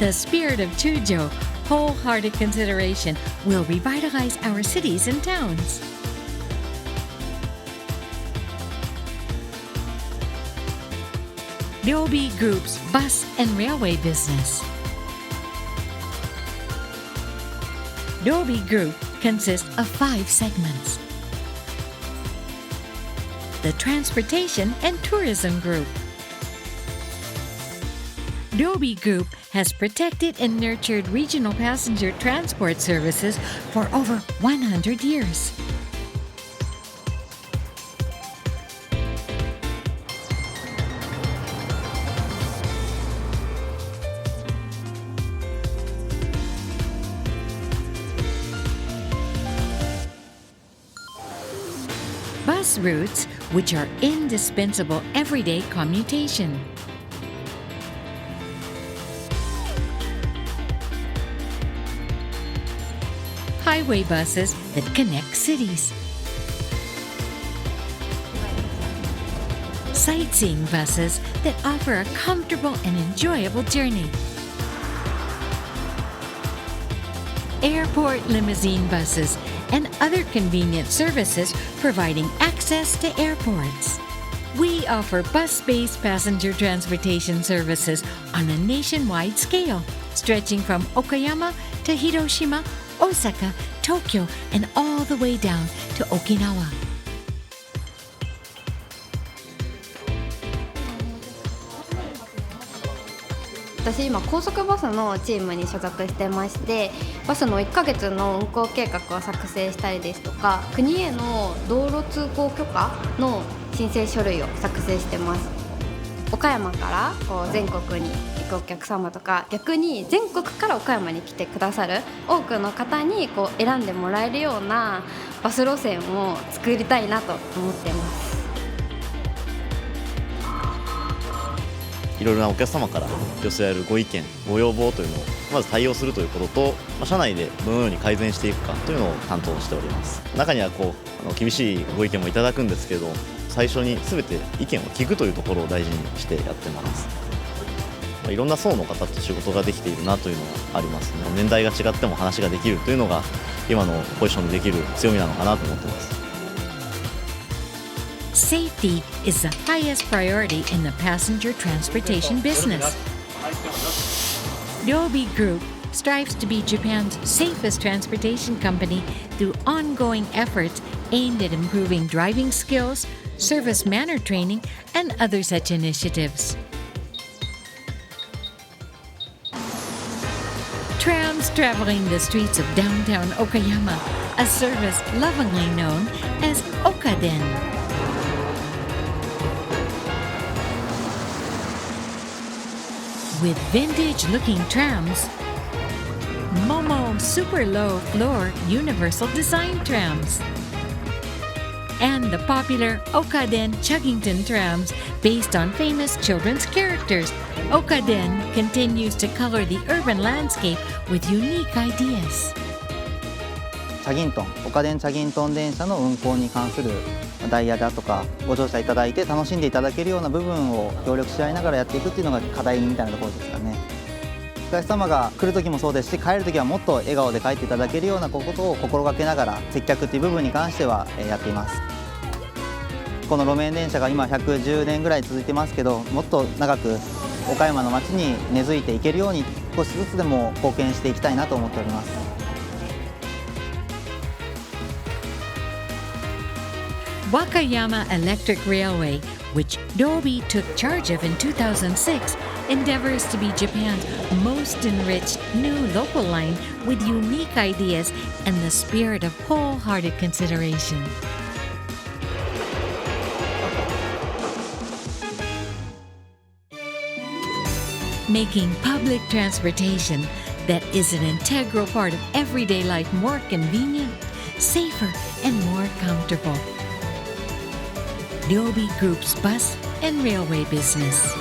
The spirit of Chujo, wholehearted consideration, will revitalize our cities and towns. Ryobi Group's bus and railway business. Doby Group consists of 5 segments. The Transportation and Tourism Group. Doby Group has protected and nurtured regional passenger transport services for over 100 years. Bus routes, which are indispensable everyday commutation. Highway buses that connect cities. Sightseeing buses that offer a comfortable and enjoyable journey. Airport limousine buses and other convenient services providing access to airports. We offer bus-based passenger transportation services on a nationwide scale, stretching from Okayama to Hiroshima, Osaka, Tokyo, and all the way down to Okinawa. 私今高速バスのチームに所属してまして、バスの1ヶ月の運行計画を作成したりですとか、国への道路通行許可の申請書類を作成してます。岡山から全国に行くお客様とか、逆に全国から岡山に来てくださる多くの方に選んでもらえるようなバス路線を作りたいなと思ってます。いろいろなお客様から寄せられるご意見、ご要望というのをまず対応するということと、社内でどのように改善していくかというのを担当しております。中には厳しいご意見もいただくんですけど、最初に全て意見を聞くというところを大事にしてやってます。いろんな層の方と仕事ができているなというのはありますね。年代が違っても話ができるというのが今のポジションでできる強みなのかなと思ってます。Safety is the highest priority in the passenger transportation business. Ryobi Group strives to be Japan's safest transportation company through ongoing efforts aimed at improving driving skills, service manner training, and other such initiatives. Trams traveling the streets of downtown Okayama, a service lovingly known as Okaden. With vintage-looking trams, Momo super low-floor universal design trams, and the popular Okaden Chuggington trams based on famous children's characters, Okaden continues to color the urban landscape with unique ideas. チャギントン、オカデンチャギントン電車の運行に関するダイヤだとかご乗車いただいて楽しんでいただけるような部分を協力し合いながらやっていくっていうのが課題みたいなところですかね。お客様が来る時もそうですし、帰る時はもっと笑顔で帰っていただけるようなことを心がけながら接客っていう部分に関してはやっています。この路面電車が今110年ぐらい続いてますけど、もっと長く岡山の街に根付いていけるように少しずつでも貢献していきたいなと思っております。Wakayama Electric Railway, which Doby took charge of in 2006, endeavors to be Japan's most enriched new local line with unique ideas and the spirit of wholehearted consideration. Making public transportation that is an integral part of everyday life more convenient, safer, and more comfortable. Ryobi Group's bus and railway business.